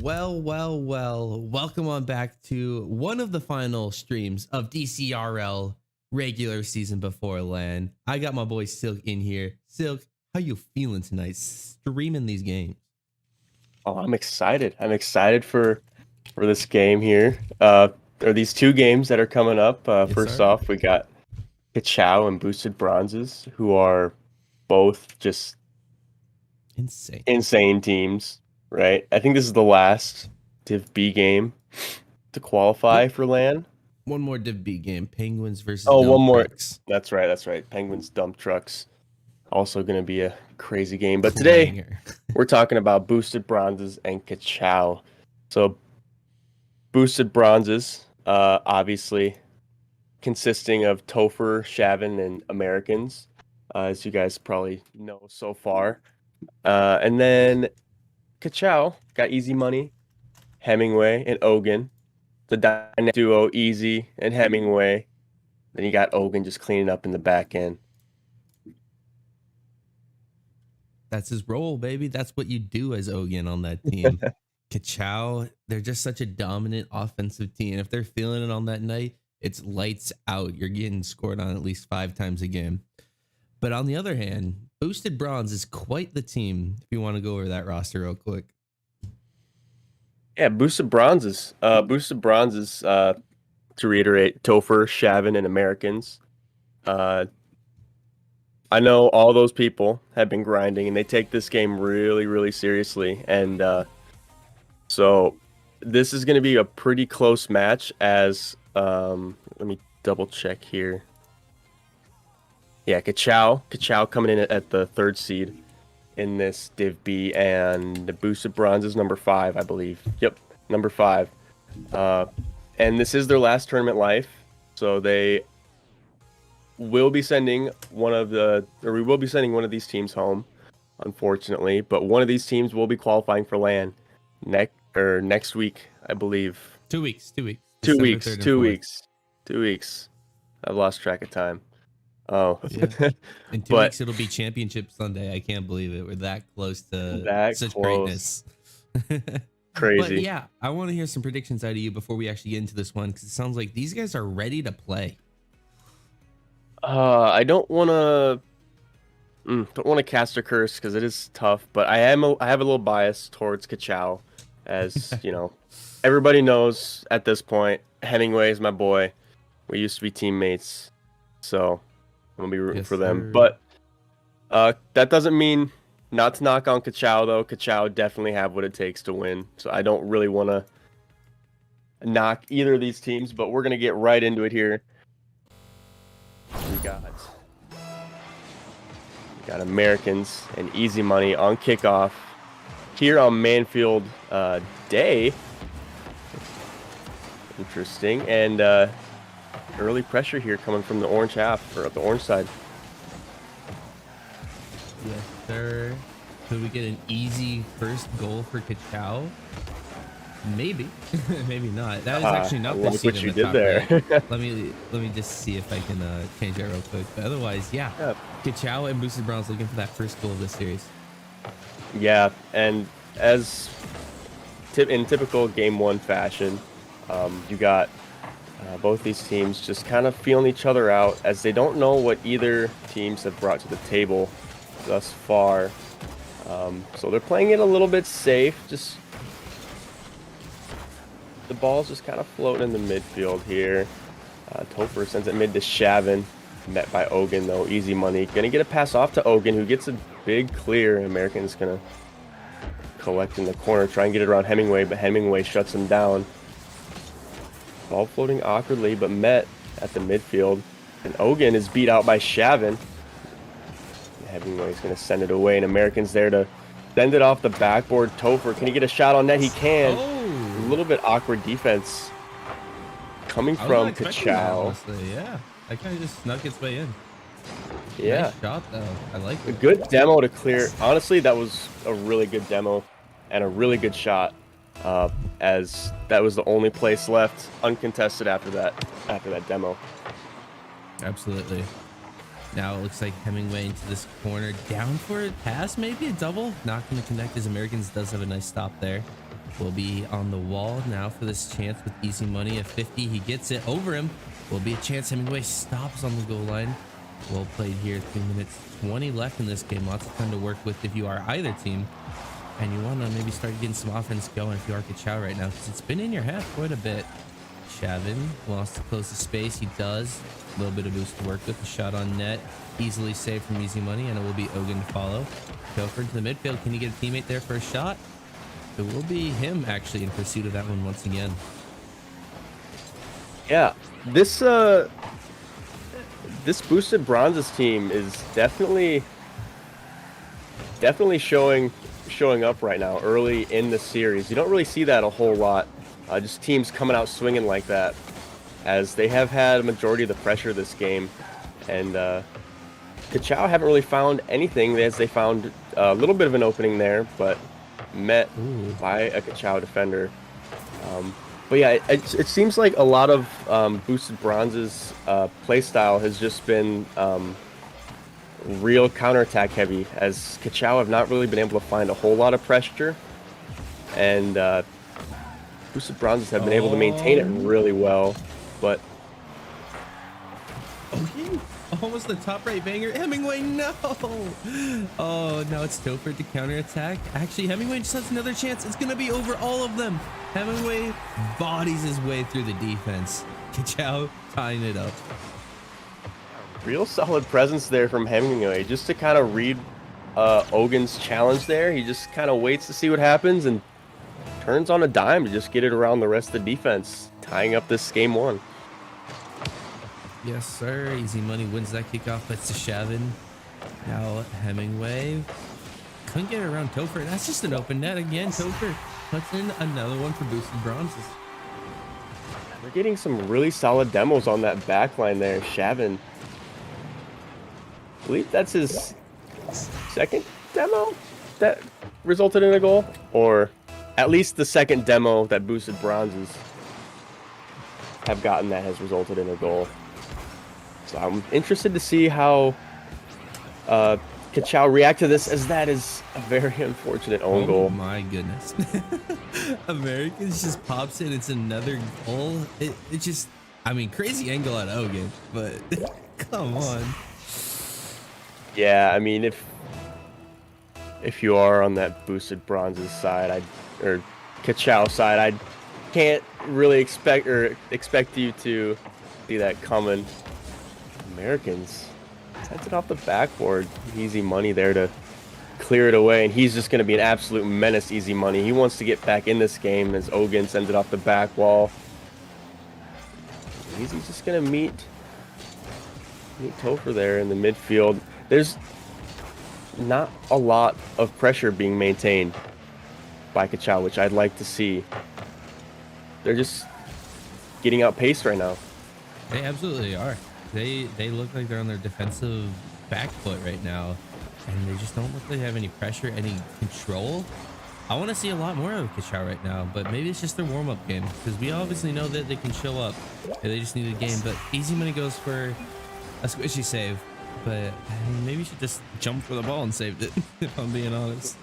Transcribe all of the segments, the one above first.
Well. Welcome on back to one of the final streams of DCRL regular season before LAN. I got my boy Silk in here. Silk, how you feeling tonight streaming these games? Oh, I'm excited. I'm excited for this game here. There are these two games that are coming up. Yes, First sir. off, we got Kachow and Boosted Bronzes, who are both just Insane. insane teams, right? I think this is the last Div B game to qualify Nope. for LAN. One more Div B game. Penguins versus Oh, one Dump more. Trucks. That's right. That's right. Penguins Dump Trucks. Also going to be a crazy game. But today Clanger. we're talking about Boosted Bronzes and Kachow. So Boosted Bronzes, obviously consisting of Topher, Shavin, and Americans, as you guys probably know so far. And then Kachow got Easy Money, Hemingway, and Ogun. The dynamic duo, Easy and Hemingway. Then you got Ogun just cleaning up in the back end. That's his role, baby. That's what you do as Ogun on that team. Kachow, they're just such a dominant offensive team. If they're feeling it on that night, it's lights out. You're getting scored on at least 5 times a game. But on the other hand, Boosted Bronze is quite the team. If you want to go over that roster real quick. Yeah, Boosted Bronzes. To reiterate, Topher, Shavin, and Americans. I know all those people have been grinding, and they take this game really, really seriously. And so this is going to be a pretty close match as, let me double check here. Yeah, Kachow coming in at the 3rd seed in this Div B, and the Boosted Bronze is number 5, I believe. Yep, number 5. And this is their last tournament life, so they will be sending we will be sending one of these teams home, unfortunately. But one of these teams will be qualifying for LAN next week, I believe. 2 weeks. 2 weeks. Two December weeks. 3rd and 2 4th. weeks. 2 weeks. I've lost track of time. Oh, Yeah. In 2 But- weeks, it'll be Championship Sunday. I can't believe it. We're that close to That such close. greatness. Crazy. But yeah, I want to hear some predictions out of you before we actually get into this one, because it sounds like these guys are ready to play. I don't want to cast a curse because it is tough, but I have a little bias towards Kachow, as you know, everybody knows at this point. Hemingway is my boy. We used to be teammates, so I'm gonna be rooting Yes, for them. sir. But that doesn't mean not to knock on Kachow, though. Kachow definitely have what it takes to win, so I don't really want to knock either of these teams. But we're gonna get right into it here. We got Americans and Easy Money on kickoff here on Manfield Day. Interesting. And early pressure here coming from the orange half, or the orange side. Yes, sir. Could we get an easy first goal for Kachow? Maybe. Maybe not. That is actually not I the like seed what in you the did top there. right. Let me just see if I can change that real quick. But otherwise, yeah. Kachow and Boosted Bronze looking for that first goal of this series. Yeah, and as in typical Game 1 fashion, you got both these teams just kind of feeling each other out, as they don't know what either teams have brought to the table thus far. So they're playing it a little bit safe. Just the ball's just kind of floating in the midfield here. Topher sends it mid to Shavin, met by Ogun though. Easy Money gonna get a pass off to Ogun, who gets a big clear. American's gonna collect in the corner, try and get it around Hemingway, but Hemingway shuts him down. Ball floating awkwardly, but met at the midfield, and Ogun is beat out by Shavin. Hemingway's gonna send it away, and American's there to send it off the backboard. Topher, can he get a shot on net? He can. A little bit awkward defense coming from Kachow. Honestly, yeah. That kind of just snuck its way in. Yeah. Nice shot, though. I like A it. good demo to clear. Honestly, that was a really good demo and a really good shot, as that was the only place left uncontested after that demo. Absolutely. Now it looks like Hemingway into this corner, down for a pass, maybe a double. Not going to connect as Americans does have a nice stop there. will be on the wall now for this chance with easy money of 50. He gets it over him. Will be a chance. Hemingway stops on the goal line. Well played here. 2 minutes 20 left in this game. Lots of time to work with if you are either team. And you want to maybe start getting some offense going if you are Kachow right now, because it's been in your half quite a bit. Shavin wants to close the space. He does. A little bit of boost to work with. The shot on net. Easily saved from easy money, and it will be Ogun to follow. Gopher into the midfield. Can he get a teammate there for a shot? It will be him actually in pursuit of that one once again. Yeah, this boosted bronzes team is definitely showing up right now early in the series. You don't really see that a whole lot. Just teams coming out swinging like that, as they have had a majority of the pressure this game, and Kachow haven't really found anything, as they found a little bit of an opening there, but met by a Kachow defender. But yeah, it seems like a lot of boosted bronzes playstyle has just been real counterattack heavy, as Kachow have not really been able to find a whole lot of pressure, and boosted bronzes have been able to maintain it really well. But okay, almost the top right banger. Hemingway, no. Oh, now it's Topher to counterattack. Actually, Hemingway just has another chance. It's gonna be over all of them. Hemingway bodies his way through the defense. Kachow tying it up. Real solid presence there from Hemingway, just to kind of read Ogun's challenge there. He just kind of waits to see what happens and turns on a dime to just get it around the rest of the defense, tying up this game one. Yes, sir. Easy money wins that kickoff. That's to Shavin. Now Hemingway couldn't get it around Topher. That's just an open net again. Topher puts in another one for boosted bronzes. We're getting some really solid demos on that back line there. Shavin, I believe that's his second demo that resulted in a goal, or at least the second demo that boosted bronzes have gotten that has resulted in a goal. So I'm interested to see how Kachow react to this, as that is a very unfortunate own goal. Oh my goodness. Americans just pops in. It's another goal. It just, I mean, crazy angle at Ogun, but come on. Yeah, I mean, if you are on that boosted bronzes side, or Kachow side, I can't really expect you to see that coming. Americans sent it off the backboard. Easy money there to clear it away, and he's just going to be an absolute menace. Easy money. He wants to get back in this game, as Ogun sends it off the back wall. Easy's just going to meet Topher there in the midfield. There's not a lot of pressure being maintained by Kachow, which I'd like to see. They're just getting outpaced right now. They absolutely are. They look like they're on their defensive back foot right now, and they just don't look like they have any pressure, any control. I want to see a lot more of Kachow right now, but maybe it's just their warm-up game, because we obviously know that they can show up. They just need a game. But easy money goes for a squishy save, but I mean, maybe you should just jump for the ball and saved it, if I'm being honest.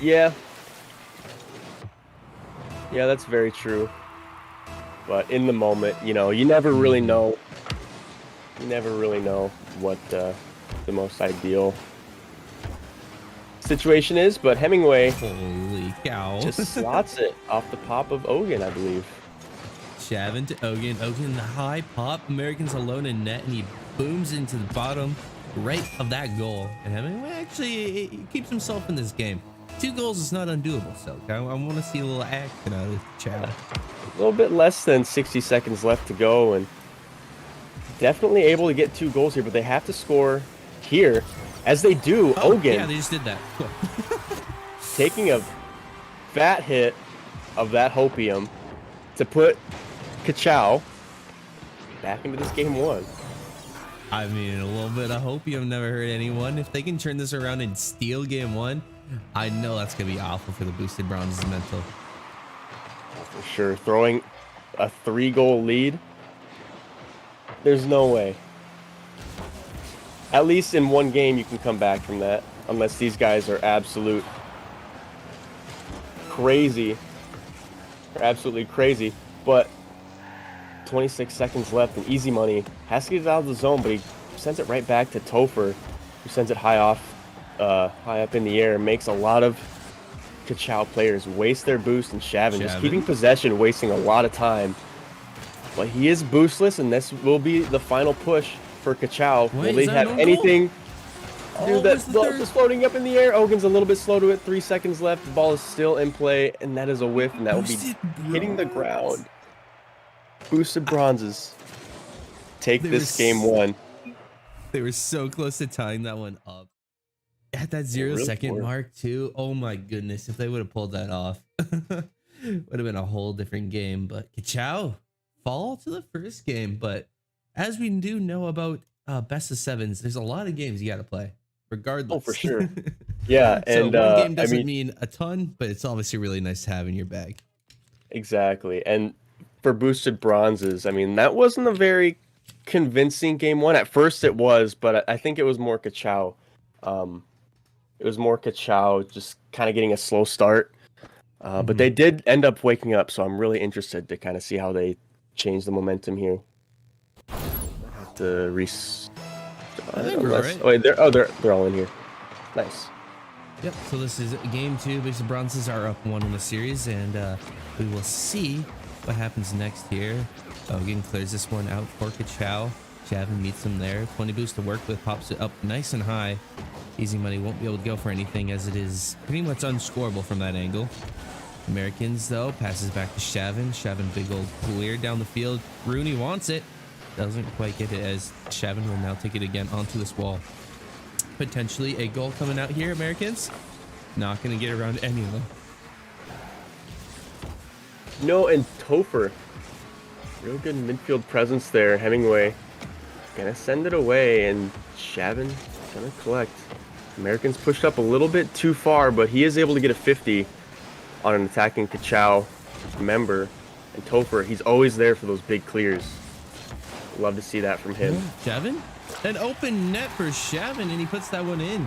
Yeah, that's very true. But in the moment, you know, you never really know. You never really know what the most ideal situation is. But Hemingway, holy cow, just slots it off the pop of Ogun, I believe. Shavin to Ogun. Ogun, the high pop. Americans alone in net, and he booms into the bottom right of that goal. And Hemingway actually he keeps himself in this game. 2 goals is not undoable, so I want to see a little action out of Chow. A little bit less than 60 seconds left to go, and definitely able to get 2 goals here, but they have to score here, as they do. Ogun, yeah, they just did that. Cool. taking a fat hit of that hopium to put Kachow back into this game 1. I mean, a little bit of hopium never hurt anyone. If they can turn this around and steal game 1, I know that's going to be awful for the boosted bronzes mental. For sure. Throwing a 3-goal lead, there's no way. At least in one game you can come back from that. unless these guys are absolutely crazy. But 26 seconds left, and Easy Money has to get it out of the zone, but he sends it right back to Topher, who sends it high up in the air. Makes a lot of Kachow players waste their boost, and Shavin just keeping possession, wasting a lot of time. But he is boostless, and this will be the final push for Kachow. Will they have anything? Dude, that ball is floating up in the air. Ogun's a little bit slow to it. 3 seconds left. The ball is still in play, and that is a whiff, and that will be hitting the ground. Boosted bronzes take this game 1. They were so close to tying that one up. At that 0-second mark, too. Oh, my goodness. If they would have pulled that off, would have been a whole different game. But Kachow fall to the first game. But as we do know about best of sevens, there's a lot of games you got to play. Regardless. Oh, for sure. Yeah, and so one game doesn't mean a ton, but it's obviously really nice to have in your bag. Exactly. And for boosted bronzes, I mean, that wasn't a very convincing game 1. At first it was, but I think it was more Kachow. It was more Kachow just kind of getting a slow start. But they did end up waking up, so I'm really interested to kind of see how they change the momentum here. I have to right. Oh, wait, they're all in here. Nice. Yep. So this is game 2. Boosted bronzes are up 1 in the series, and we will see what happens next here. Ogun clears this one out for Kachow. Shavin meets him there. 20 boost to work with, pops it up nice and high. Easy Money won't be able to go for anything as it is pretty much unscorable from that angle. Americans, though, passes back to Shavin. Shavin, big old clear down the field. Rooney wants it. Doesn't quite get it as Shavin will now take it again onto this wall. Potentially a goal coming out here, Americans. Not going to get around any of them. No, and Topher. Real good midfield presence there. Hemingway gonna send it away, and Shavin gonna collect. Americans pushed up a little bit too far, but he is able to get a 50 on an attacking Kachow member. And Topher, he's always there for those big clears. Love to see that from him. Shavin? An open net for Shavin, and he puts that one in.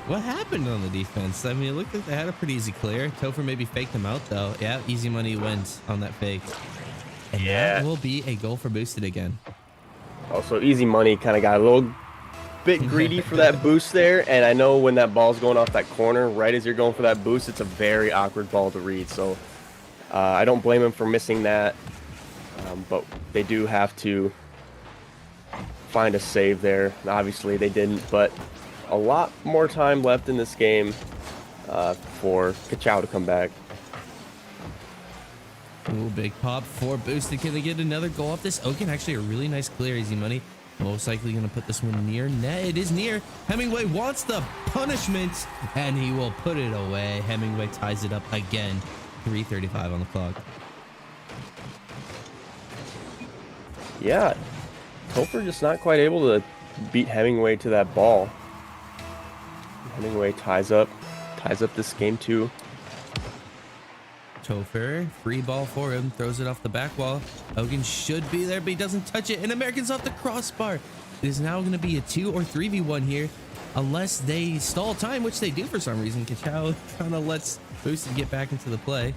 What happened on the defense? I mean, it looked like they had a pretty easy clear. Topher maybe faked them out, though. Yeah, Easy Money wins on that fake. And that will be a goal for boosted again. Also, Easy Money kind of got a little bit greedy for that boost there, and I know when that ball's going off that corner, right as you're going for that boost, it's a very awkward ball to read. So I don't blame him for missing that, but they do have to find a save there. Obviously, they didn't, but a lot more time left in this game for Kachow to come back. Ooh, big pop for boosted. Can they get another goal off this? Ogun, actually a really nice clear. Easy Money most likely going to put this one near net. It is near. Hemingway wants the punishment, and he will put it away. Hemingway ties it up again. 3:35 on the clock. Yeah, Topher just not quite able to beat Hemingway to that ball. Hemingway ties up this game too. Topher, free ball for him, throws it off the back wall. Ogun should be there, but he doesn't touch it, and Americans off the crossbar. It is now going to be a 2 or 3v1 here, unless they stall time, which they do for some reason. Kachow kind of lets Boosted get back into the play,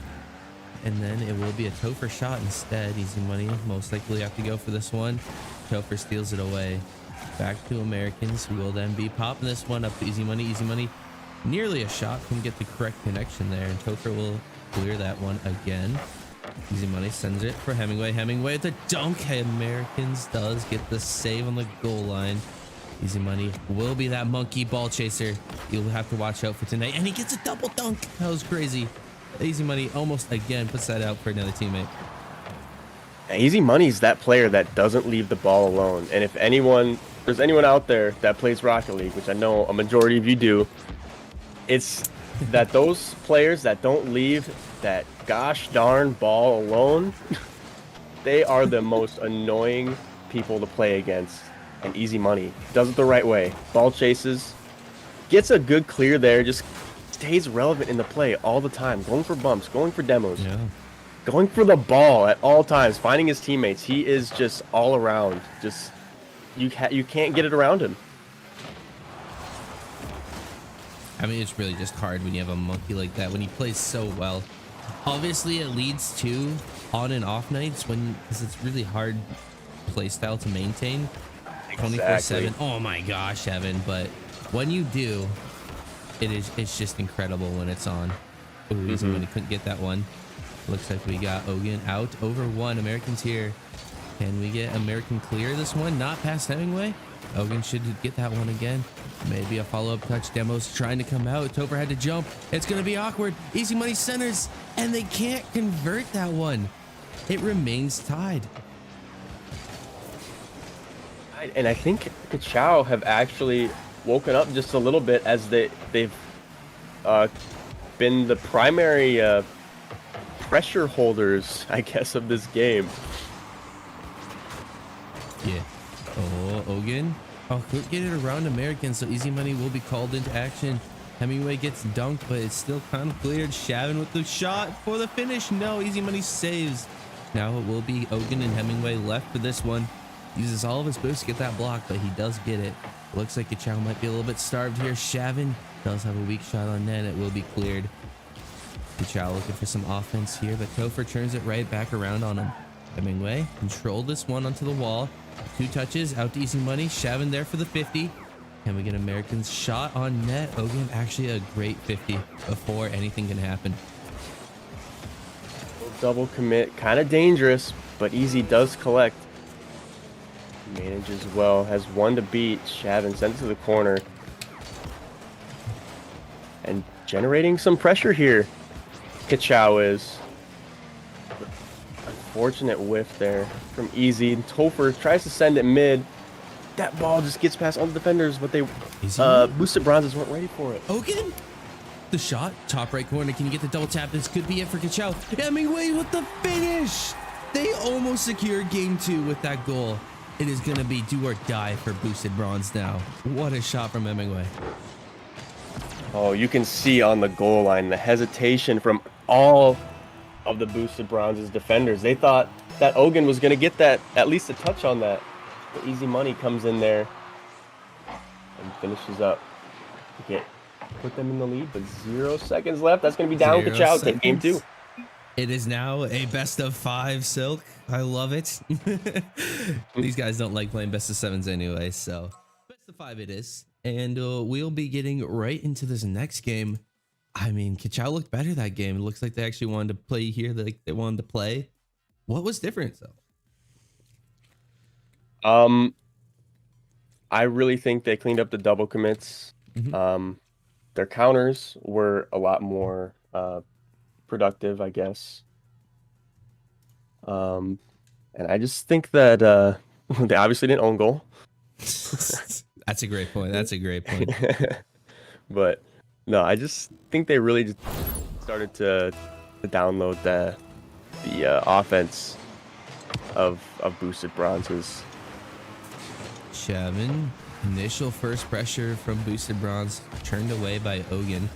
and then it will be a Topher shot instead. Easy Money most likely have to go for this one. Topher steals it away. Back to Americans, who will then be popping this one up to Easy Money. Easy Money, nearly a shot, can get the correct connection there, and Topher will clear that one again. Easy Money sends it for Hemingway. Hemingway at the dunk. Americans does get the save on the goal line. Easy Money will be that monkey ball chaser you'll have to watch out for tonight, and he gets a double dunk. That was crazy. Easy Money almost again puts that out for another teammate. Easy Money's that player that doesn't leave the ball alone, and if there's anyone out there that plays Rocket League, which I know a majority of you do, it's that those players that don't leave that gosh darn ball alone, they are the most annoying people to play against. And Easy Money does it the right way. Ball chases, gets a good clear there, just stays relevant in the play all the time, going for bumps, going for demos, going for the ball at all times, finding his teammates. He is just all around. Just you can't get it around him. I mean, it's really just hard when you have a monkey like that, when he plays so well. Obviously, it leads to on and off nights because it's really hard play style to maintain 24/7. Oh my gosh, Evan! But when you do, it's just incredible when it's on. Ooh, easy when he couldn't get that one. Looks like we got Ogun out over one. Americans here. Can we get American clear this one? Not past Hemingway. Ogun should get that one again. Maybe a follow-up touch. Demo's trying to come out. Topher had to jump. It's going to be awkward. Easy money centers, and they can't convert that one. It remains tied. And I think Kachow have actually woken up just a little bit as they've been the primary pressure holders, I guess, of this game. Yeah. Oh, Ogun. Oh, couldn't get it around American, so easy money will be called into action. Hemingway gets dunked, but it's still kind of cleared. Shavin with the shot for the finish. No, easy money saves. Now it will be Ogun and Hemingway left for this one. Uses all of his boosts to get that block, but he does get it. Looks like Kachow might be a little bit starved here. Shavin does have a weak shot on net. It will be cleared. Kachow looking for some offense here, but Topher turns it right back around on him. Hemingway control this one onto the wall. 2 touches out to easy money. Shavin there for the 50. Can we get American's shot on net? Ogun actually a great 50 before anything can happen. Double commit, kind of dangerous, but easy does collect. Manages well, has one to beat. Shavin sends it to the corner. And generating some pressure here. Kachow is. Unfortunate whiff there from easy. Topher tries to send it mid. That ball just gets past all the defenders, but they boosted bronzes weren't ready for it. Ogun, the shot, top right corner. Can you get the double tap? This could be it for Kachow. Hemingway with the finish. They almost secured game 2 with that goal. It is going to be do or die for boosted bronze now. What a shot from Hemingway. Oh, you can see on the goal line the hesitation from all of the boosted bronze's defenders. They thought that Ogun was going to get that, at least a touch on that. But easy money comes in there and finishes up to put them in the lead, but 0 seconds left. That's going to be down Kachow. Take game 2. It is now a best of 5, Silk. I love it. These guys don't like playing best of 7s anyway, so best of 5 it is. And we'll be getting right into this next game. I mean, Kachow looked better that game. It looks like they actually wanted to play here. They wanted to play. What was different, though? I really think they cleaned up the double commits. Their counters were a lot more productive, I guess. And I just think that they obviously didn't own goal. That's a great point. That's a great point. But no, I just think they really just started to download the offense of boosted bronzes. Shavin, initial first pressure from boosted bronze, turned away by Ogun.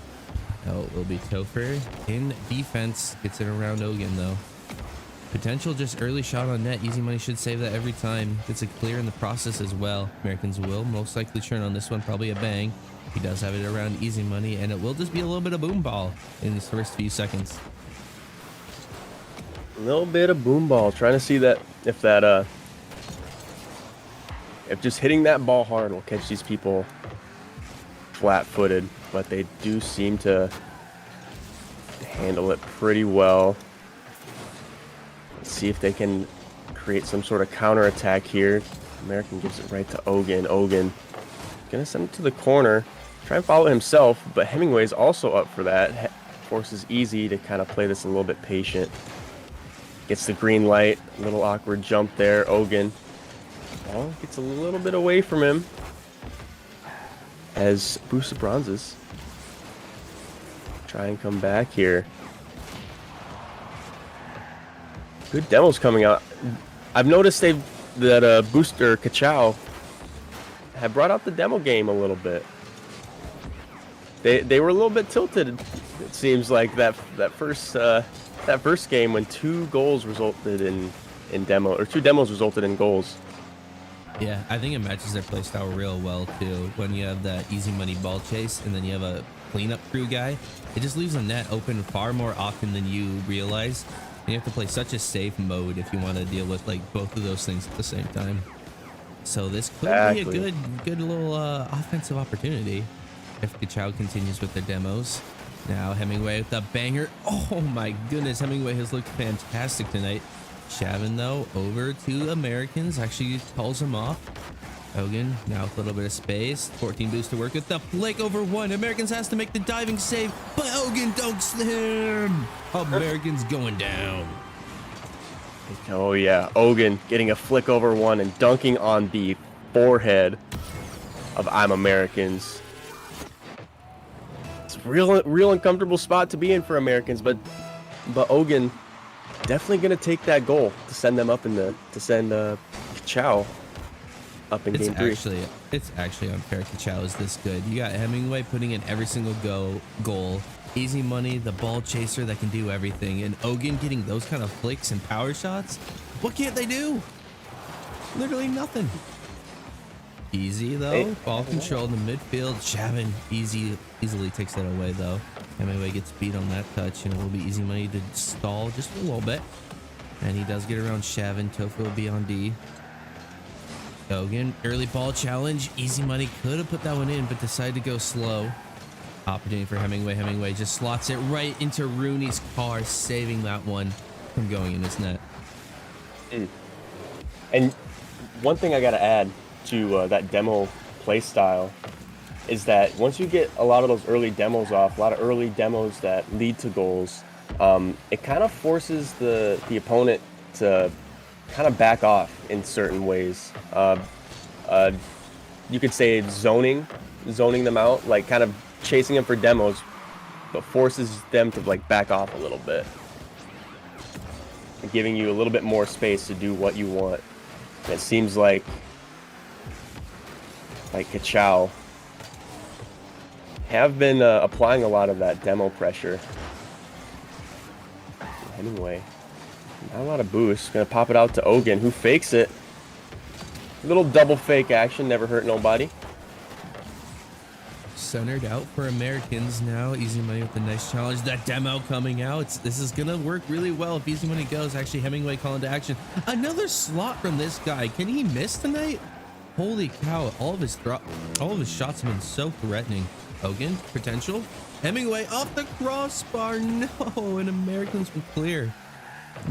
Oh, it will be Topher in defense. Gets it around Ogun though. Potential just early shot on net. Easy money should save that every time. Gets it clear in the process as well. Americans will most likely turn on this one. Probably a bang. He does have it around easy money, and it will just be a little bit of boom ball in these first few seconds. A little bit of boom ball. Trying to see that if just hitting that ball hard will catch these people flat-footed, but they do seem to handle it pretty well. Let's see if they can create some sort of counter-attack here. American gives it right to Ogun. Ogun gonna send it to the corner. Try and follow himself, but Hemingway's also up for that. Forces easy to kind of play this a little bit patient. Gets the green light. A little awkward jump there. Ogun. Ball gets a little bit away from him as boosted bronzes try and come back here. Good demos coming out. I've noticed that Booster Kachow have brought out the demo game a little bit. They were a little bit tilted. It seems like that first game when 2 goals resulted in demo, or 2 demos resulted in goals. Yeah, I think it matches their playstyle real well too. When you have that easy money ball chase and then you have a cleanup crew guy, it just leaves the net open far more often than you realize. And you have to play such a safe mode if you want to deal with like both of those things at the same time. So this could be a Exactly. good little offensive opportunity if Kachow continues with their demos. Now Hemingway with the banger. Oh my goodness, Hemingway has looked fantastic tonight. Shavin though over to Americans, actually calls him off. Hogan now with a little bit of space. 14 boost to work with the flick over one. Americans has to make the diving save, but Hogan dunks him. Americans going down. Oh yeah, Ogun getting a flick over one and dunking on the forehead of I'm Americans. It's a real uncomfortable spot to be in for Americans, but Ogun definitely gonna take that goal to send them up in the Kachow up in game 3. It's actually unfair. Kachow is this good. You got Hemingway putting in every single goal. Easy money, the ball chaser that can do everything, and Ogun getting those kind of flicks and power shots. What can't they do? Literally nothing. Easy though. Hey, Ball control in the midfield. Shavin easily takes that away though. Hemingway gets beat on that touch, and it will be easy money to stall just a little bit. And he does get around Shavin. Tofu will be on D. Hogan, early ball challenge. Easy money could have put that one in, but decided to go slow. Opportunity for Hemingway. Hemingway just slots it right into Rooney's car, saving that one from going in his net. And one thing I gotta add to that demo play style is that once you get a lot of those early demos off, a lot of early demos that lead to goals, it kind of forces the opponent to kind of back off in certain ways. You could say zoning them out, like kind of chasing them for demos, but forces them to like back off a little bit, giving you a little bit more space to do what you want. And it seems like Kachow have been applying a lot of that demo pressure. Anyway, not a lot of boost. Gonna pop it out to Ogun, who fakes it. Little double fake action, never hurt nobody. Centered out for Americans now. Easy money with a nice challenge. That demo coming out. This is gonna work really well if easy money goes. Actually, Hemingway calling to action. Another slot from this guy. Can he miss tonight? Holy cow! All of his shots have been so threatening. Hogan potential. Hemingway off the crossbar. No, and Americans will clear.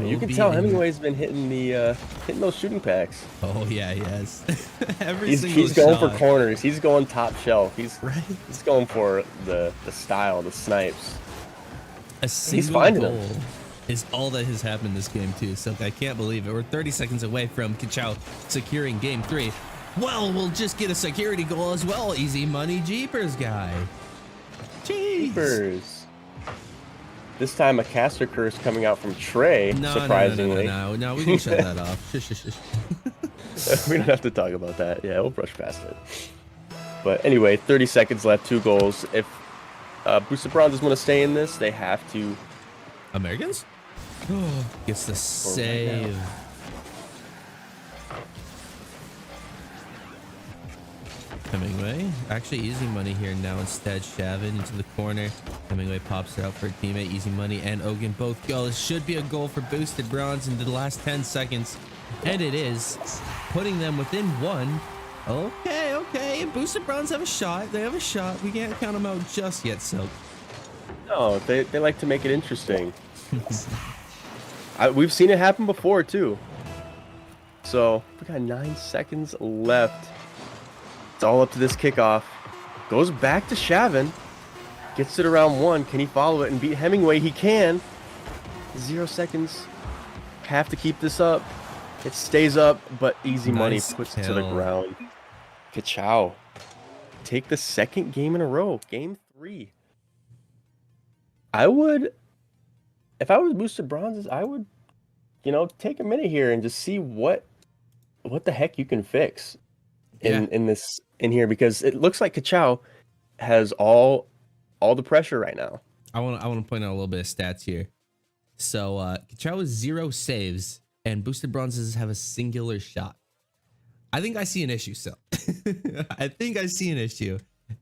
You can tell Hemingway's been hitting those shooting packs. Oh yeah, he has. He's going for corners. He's going top shelf. He's right. He's going for the style, the snipes. A single finding goal them. is all that has happened this game too. So I can't believe it. We're 30 seconds away from Kachow securing game 3. Well, we'll just get a security goal as well. Easy money jeepers guy. Jeez. Jeepers. This time a caster curse coming out from Trey, surprisingly. No, we can shut that off. We don't have to talk about that. Yeah, we'll brush past it. But anyway, 30 seconds left, 2 goals. If Boosted Bronzes want to stay in this, they have to. Americans? Gets the save. Hemingway. Actually, easy money here now instead. Shavin into the corner. Hemingway pops it out for a teammate. Easy money and Ogun both go. This should be a goal for Boosted Bronze into the last 10 seconds. And it is, putting them within 1. Okay. Boosted Bronze have a shot. They have a shot. We can't count them out just yet, so. No, they like to make it interesting. We've seen it happen before, too. So, we got 9 seconds left. It's all up to this kickoff. Goes back to Shavin. Gets it around 1. Can he follow it and beat Hemingway? He can. 0 seconds. Have to keep this up. It stays up, but easy money puts it to the ground. Kachow. Take the second game in a row. Game 3. If I was Boosted Bronzes, I would, take a minute here and just see what the heck you can fix in here, because it looks like Kachow has all the pressure right now. I want to point out a little bit of stats here. So Kachow has 0 saves, and Boosted Bronzes have a singular shot. I think I see an issue still. I think I see an issue.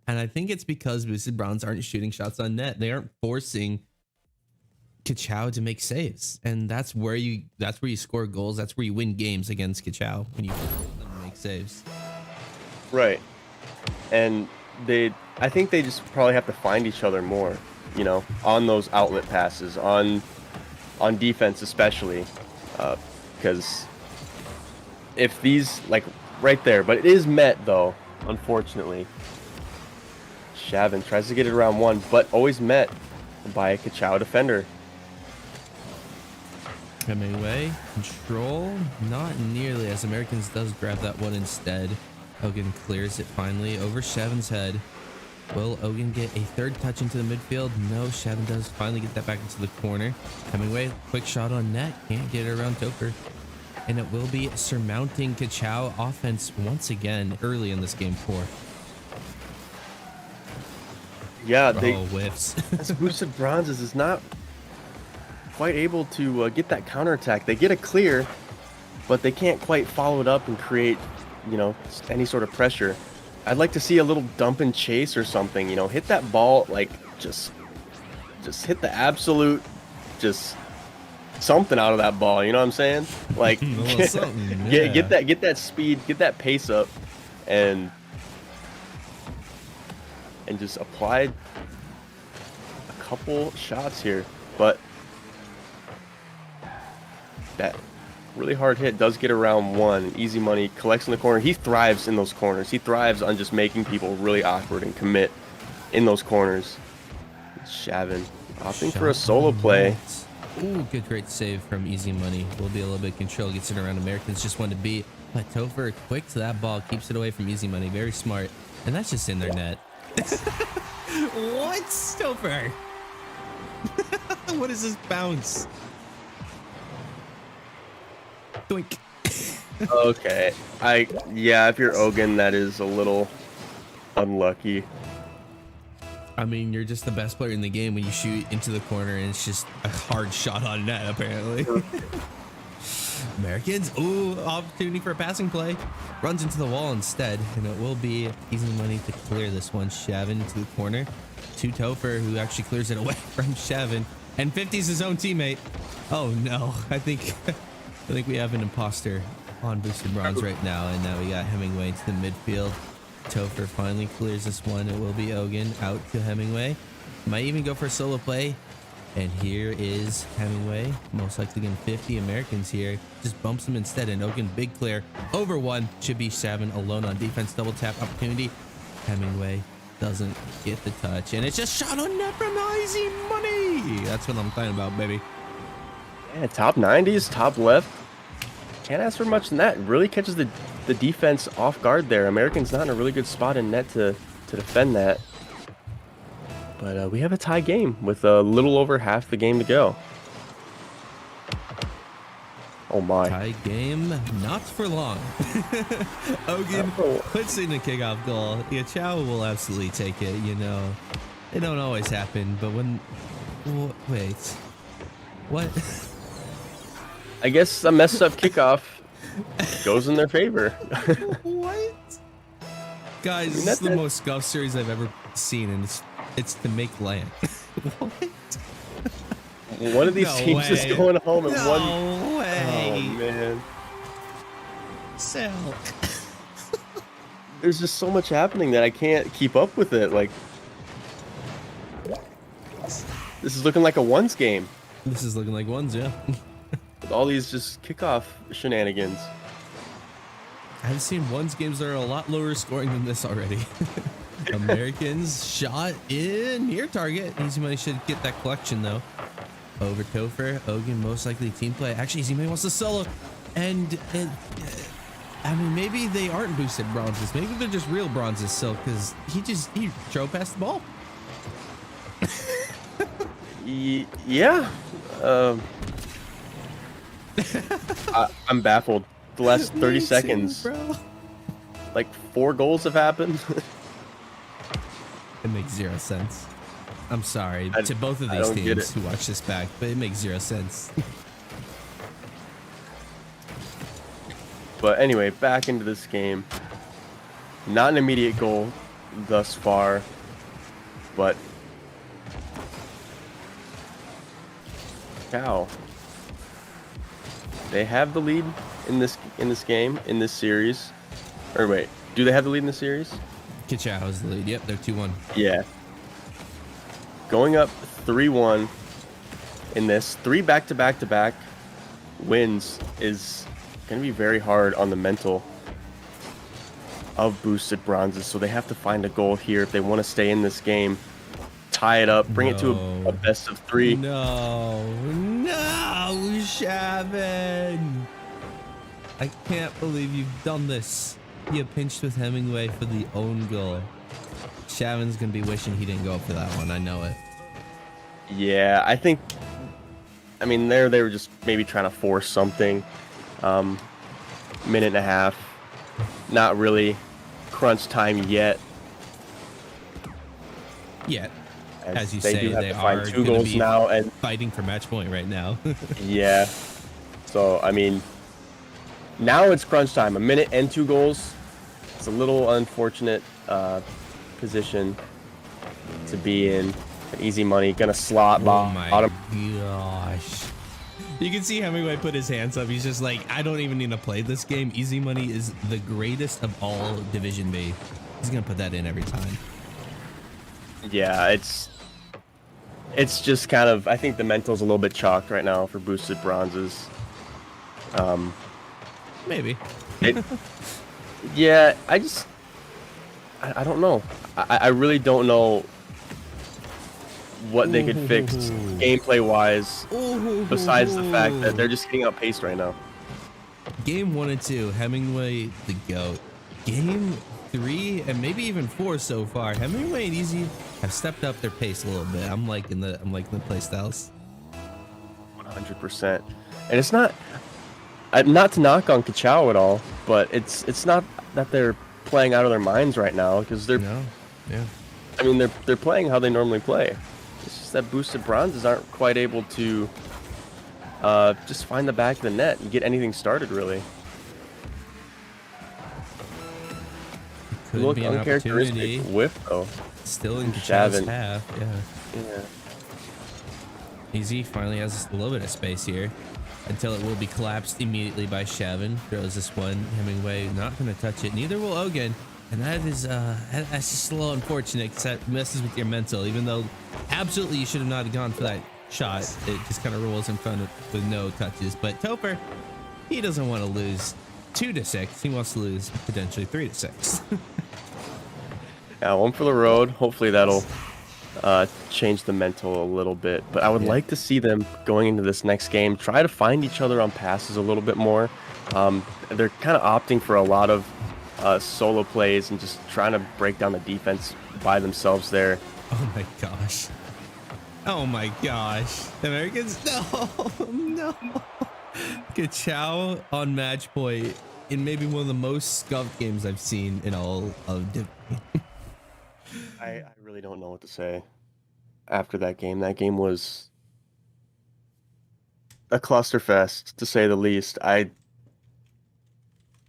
And I think it's because boosted bronze aren't shooting shots on net. They aren't forcing Kachow to make saves. And that's where you score goals. That's where you win games against Kachow, when you force them to make saves. Right. And I think they just probably have to find each other more, you know, on those outlet passes, on defense especially, because if these, like right there, but it is met though, unfortunately. Shavin tries to get it around one, but always met by a Kachow defender. Hemingway, control, not nearly, as Americans does grab that one instead. Hogan clears it finally over Shavin's head. Will Hogan get a third touch into the midfield? No, Shavin does finally get that back into the corner. Hemingway, quick shot on net, can't get it around Topher. And it will be surmounting Kachow offense once again early in this game 4. Yeah, whiffs. This boosted bronzes is not quite able to get that counterattack. They get a clear, but they can't quite follow it up and create, you know, any sort of pressure. I'd like to see a little dump and chase or something, you know, hit that ball, like just hit the absolute, just something out of that ball, you know what I'm saying? Like get that speed, get that pace up, and just apply a couple shots here. But that really hard hit does get around one. Easy money, collects in the corner. He thrives in those corners. He thrives on just making people really awkward and commit in those corners. Shavin opting for a solo play. Ooh, good, great save from Easy Money. Will be a little bit of control, gets it around. Americans just want to beat, but Topher quick to that ball, keeps it away from Easy Money. Very smart, and that's just in their net. What, Topher? What is this bounce? Doink. Okay, yeah, if you're Ogun, that is a little unlucky. I mean, you're just the best player in the game when you shoot into the corner and it's just a hard shot on net, apparently. Americans, ooh, opportunity for a passing play. Runs into the wall instead, and it will be Easy Money to clear this one. Shavin into the corner to Topher, who actually clears it away from Shavin. And 50's his own teammate. Oh no, I think we have an imposter on boosted bronze right now, and now we got Hemingway into the midfield. Topher finally clears this one. It will be Ogun out to Hemingway. Might even go for a solo play. And here is Hemingway, most likely getting 50. Americans here. Just bumps him instead, and Ogun big clear. Over one. Should be Shavin alone on defense. Double tap opportunity. Hemingway doesn't get the touch. And it's just shot on net from Easy Money. That's what I'm talking about, baby. Yeah, top 90s, top left. Can't ask for much than that. Really catches the defense off guard there. Americans not in a really good spot in net to defend that. But we have a tie game with a little over half the game to go. Oh my. Tie game, not for long. Ogun puts in the kickoff goal. Kachow will absolutely take it, you know. It don't always happen, but when... Wait. What? I guess a messed up kickoff goes in their favor. What? Guys, this is the most scuff series I've ever seen, and it's to make land. What? One of these teams is going home in one. No way. Oh man. Sell. There's just so much happening that I can't keep up with it. Like, this is looking like a ones game. This is looking like ones, yeah. With all these just kickoff shenanigans. I've seen ones games that are a lot lower scoring than this already. Americans shot in near target. Easy Money should get that collection though. Over Topher. Ogun most likely team play. Actually, Easy Money wants to solo. And I mean, maybe they aren't boosted bronzes. Maybe they're just real bronzes still, because he drove past the ball. Yeah. I'm baffled. The last 30 seconds. Bro. Like 4 goals have happened. It makes zero sense. I'm sorry to both of these teams who watch this back, but it makes zero sense. But anyway, back into this game. Not an immediate goal thus far, but Kachow. They have the lead in this game, in this series. Or wait, do they have the lead in the series? Kachow has the lead. Yep, they're 2-1. Yeah. Going up 3-1 in this. 3 back-to-back-to-back wins is going to be very hard on the mental of boosted bronzes. So they have to find a goal here if they want to stay in this game. Tie it up, bring it to a best of 3. No, Shavin! I can't believe you've done this. You pinched with Hemingway for the own goal. Shavin's gonna be wishing he didn't go for that one. I know it. Yeah, I think. I mean, they were just maybe trying to force something. Minute and a half. Not really crunch time yet. Yet. As you they say, do have they to find are 2 goals be now and fighting for match point right now. yeah. So I mean, now it's crunch time. A minute and 2 goals. It's a little unfortunate position to be in. Easy money, gonna slot bottom. Gosh. You can see Hemingway put his hands up. He's just like, I don't even need to play this game. Easy money is the greatest of all Division B. He's gonna put that in every time. Yeah, it's just kind of, I think the mental's a little bit chalked right now for boosted bronzes. Maybe. Yeah, I don't know. I really don't know what they could fix gameplay wise, besides the fact that they're just getting outpaced right now. Game 1 and 2, Hemingway the GOAT. Game 3 and maybe even 4 so far, Hemingway and Easy have stepped up their pace a little bit. I'm liking the play styles. 100%. And it's not to knock on Kachow at all, but it's not that they're playing out of their minds right now, because they're I mean they're playing how they normally play. It's just that boosted bronzes aren't quite able to just find the back of the net and get anything started, really. Could Look, be an uncharacteristic whiff, though. Still in Kachow's Shavin. half, yeah. Easy finally has a little bit of space here until it will be collapsed immediately by Shavin. Throws this one. Hemingway not going to touch it. Neither will Ogun. And that is that's just a little unfortunate because that messes with your mental. Even though absolutely you should have not gone for that shot. It just kind of rolls in front with no touches. But Topher, he doesn't want to lose 2-6. He wants to lose potentially 3-6. Yeah, 1 for the road. Hopefully that'll change the mental a little bit. But I would like to see them going into this next game try to find each other on passes a little bit more. They're kind of opting for a lot of solo plays and just trying to break down the defense by themselves there. Oh my gosh. Oh my gosh. The Americans, no. Kachow on match point in maybe one of the most scuffed games I've seen in all of Div. I really don't know what to say after that game. That game was a clusterfest, to say the least.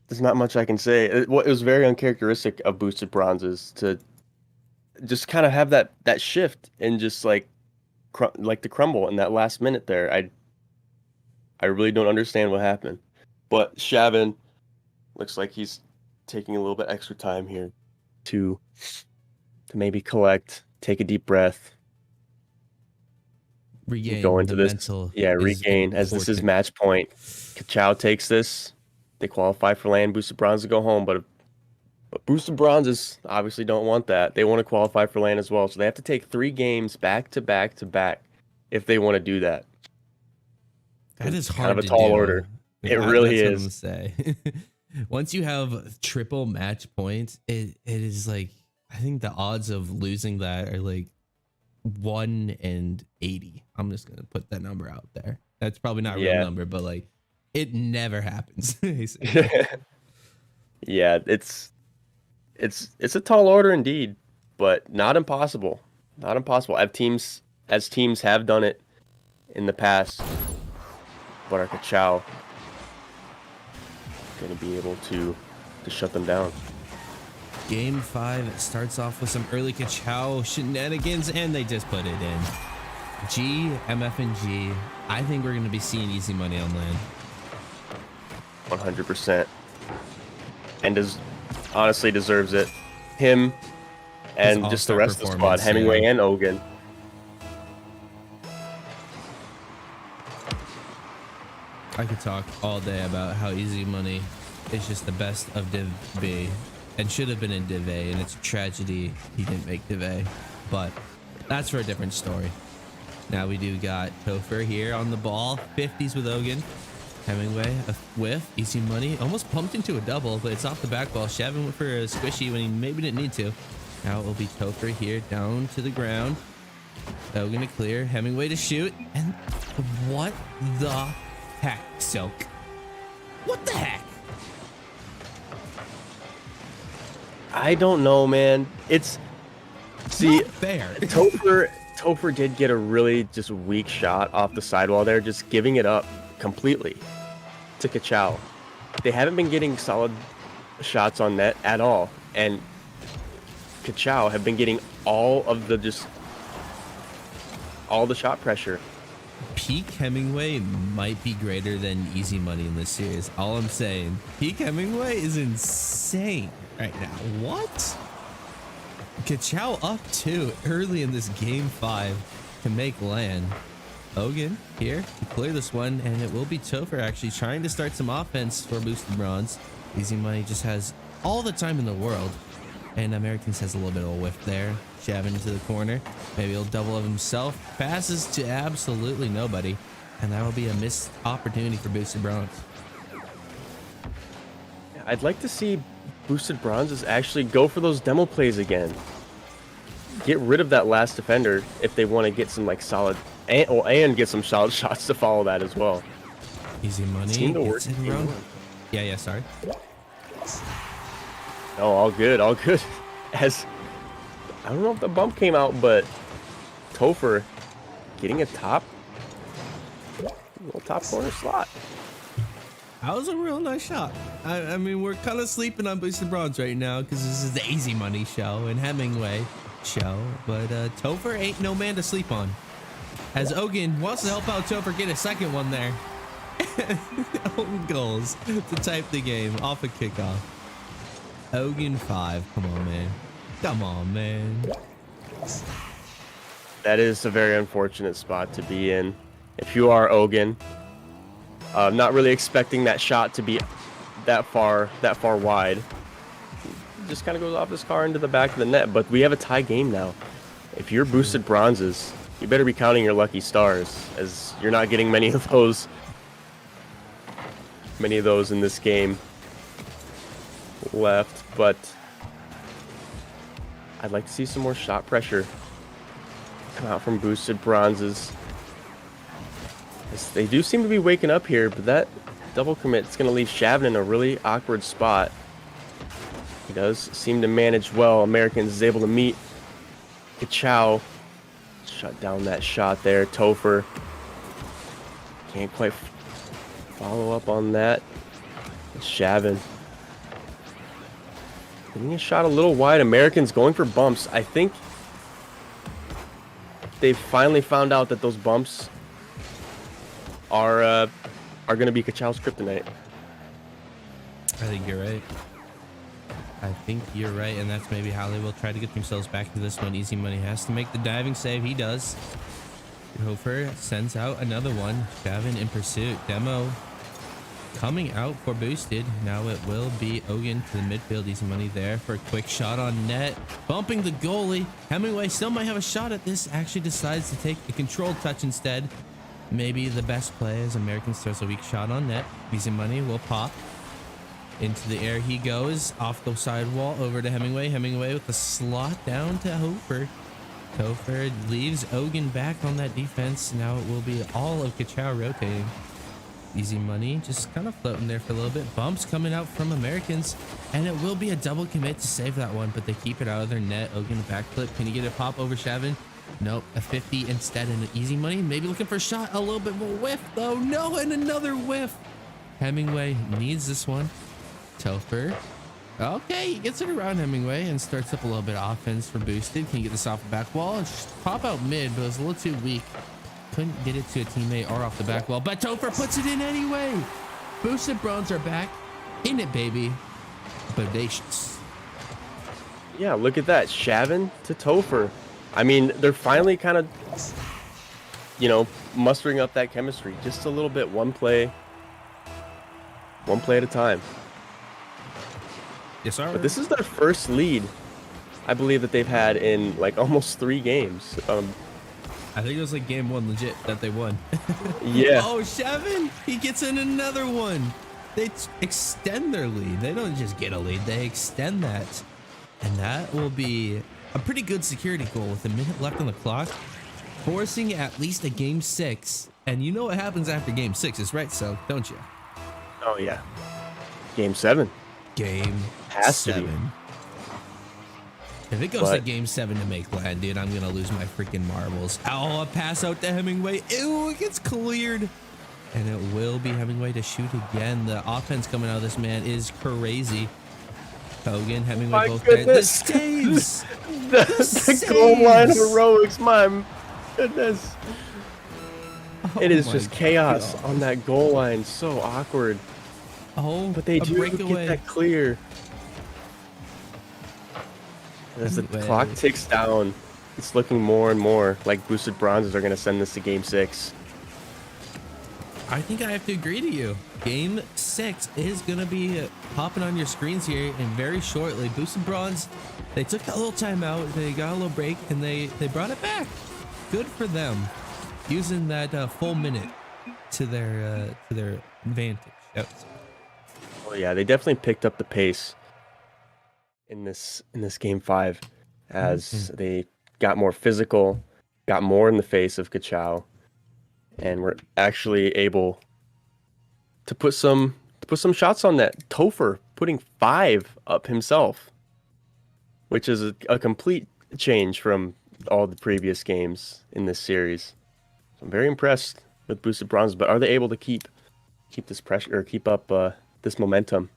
There's not much I can say. It was very uncharacteristic of boosted bronzes to just kind of have that shift and just like to crumble in that last minute there. I really don't understand what happened. But Shavin looks like he's taking a little bit extra time here to maybe collect, take a deep breath, Regain go into this. Mental Regain, as this is match point. Kachow takes this. They qualify for land. Boosted bronzes go home, but boosted bronzes obviously don't want that. They want to qualify for land as well, so they have to take 3 games back to back to back if they want to do that. That is hard. Kind of a tall order. It really is. What I'm say. Once you have triple match points, it is like, I think the odds of losing that are like 1 in 80. I'm just gonna put that number out there. That's probably not a real number, but like, it never happens. Yeah, it's a tall order indeed, but not impossible. Not impossible. Teams have done it in the past. But our Kachow going to be able to shut them down. Game 5 starts off with some early Kachow shenanigans, and they just put it in. G, MF, and G. I think we're going to be seeing easy money on land. 100%. And honestly deserves it. Him and just the rest of the squad, Hemingway and Ogun. I could talk all day about how easy money is just the best of Div B and should have been in Div A, and it's a tragedy he didn't make Div A, but that's for a different story. Now we do got Topher here on the ball, 50s with Ogun. Hemingway, a whiff, easy money, almost pumped into a double, but it's off the back ball. Shavin went for a squishy when he maybe didn't need to. Now it will be Topher here down to the ground. Ogun to clear, Hemingway to shoot, and what the heck, Silk? What the heck? I don't know, man. It's not fair. Topher did get a really just weak shot off the sidewall there, just giving it up completely to Kachow. They haven't been getting solid shots on net at all, and Kachow have been getting all the shot pressure. Peak Hemingway might be greater than easy money in this series. All I'm saying, peak Hemingway is insane right now. What? Kachow up 2 early in this game 5 to make land. Ogun here to clear this one, and it will be Topher actually trying to start some offense for Boosted Bronze. Easy money just has all the time in the world, and Americans has a little bit of a whiff there. Shavin into the corner. Maybe he'll double of himself. Passes to absolutely nobody, and that will be a missed opportunity for Boosted Bronze. I'd like to see Boosted Bronzes actually go for those demo plays again. Get rid of that last defender if they want to get some like solid and get some solid shots to follow that as well. Easy money. Yeah, sorry. No, all good. As I don't know if the bump came out, but Topher getting a little top corner slot. That was a real nice shot. I mean, we're kind of sleeping on Boosted Bronze right now because this is the easy money show and Hemingway show, but Topher ain't no man to sleep on. As Ogun wants to help out Topher get a second one there. Own goals to type the game off a kickoff. Ogun 5. Come on, man. That is a very unfortunate spot to be in. If you are Ogun, not really expecting that shot to be that far wide. Just kind of goes off his car into the back of the net, but we have a tie game now. If you're Boosted Bronzes, you better be counting your lucky stars, as you're not getting many of those in this game left. But I'd like to see some more shot pressure come out from Boosted Bronzes. They do seem to be waking up here, but that double commit is going to leave Shavin in a really awkward spot. He does seem to manage well. Americans is able to meet Kachow. Shut down that shot there. Topher can't quite follow up on that. Shavin getting a shot a little wide. Americans going for bumps. I think they finally found out that those bumps are going to be Kachow's kryptonite. I think you're right. And that's maybe how they will try to get themselves back to this one. Easy money has to make the diving save. He does. Hofer sends out another one. Shavin in pursuit. Demo coming out for Boosted. Now it will be Ogun to the midfield. Easy money there for a quick shot on net. Bumping the goalie. Hemingway still might have a shot at this. Actually decides to take a controlled touch instead. Maybe the best play as Americans throws a weak shot on net. Easy money will pop. Into the air he goes, off the sidewall, over to Hemingway. Hemingway with the slot down to Hofer. Topher leaves Ogun back on that defense. Now it will be all of Kachow rotating. Easy money, just kind of floating there for a little bit. Bumps coming out from Americans, and it will be a double commit to save that one, but they keep it out of their net. Ogun backflip. Can he get a pop over Shavin? Nope, a 50 instead, and an easy money. Maybe looking for a shot, a little bit of a whiff though. No, and another whiff. Hemingway needs this one. Topher. Okay, he gets it around Hemingway and starts up a little bit of offense for Boosted. Can you get this off the back wall? And just pop out mid, but it was a little too weak. Couldn't get it to a teammate or off the back wall, but Topher puts it in anyway. Boosted Bronze are back in it, baby. Bodacious. Yeah, look at that. Shavin to Topher. I mean, they're finally kind of, you know, mustering up that chemistry just a little bit. One play at a time. Yes, sir. But this is their first lead, I believe, that they've had in like almost 3 games. I think it was like game 1 legit that they won. Yeah. Oh, Shavin, he gets in another one. They extend their lead. They don't just get a lead, they extend that. And that will be a pretty good security goal with a minute left on the clock, forcing at least a game 6. And you know what happens after game 6 is right, so don't you? Oh yeah. Game 7. Game Has to be. 7. If it goes to game 7 to make land, dude, I'm gonna lose my freaking marbles. Oh, a pass out to Hemingway. Ew, it gets cleared. And it will be Hemingway to shoot again. The offense coming out of this man is crazy. Hogan, Hemingway, both there. The saves! The goal line heroics, my goodness. Oh, it is just chaos on that goal line. So awkward. Oh, but they do get that clear. As the clock ticks down, it's looking more and more like Boosted Bronzes are going to send this to game 6. I think I have to agree to you. Game 6 is going to be popping on your screens here and very shortly. Boosted Bronze, they took a little time out, they got a little break, and they brought it back. Good for them. Using that full minute to their advantage. Oh yeah, they definitely picked up the pace in this game 5 as they got more physical, got more in the face of Kachow, and were actually able to put some shots on that. Topher putting 5 up himself, which is a complete change from all the previous games in this series. So I'm very impressed with Boosted Bronze, but are they able to keep this pressure or keep up this momentum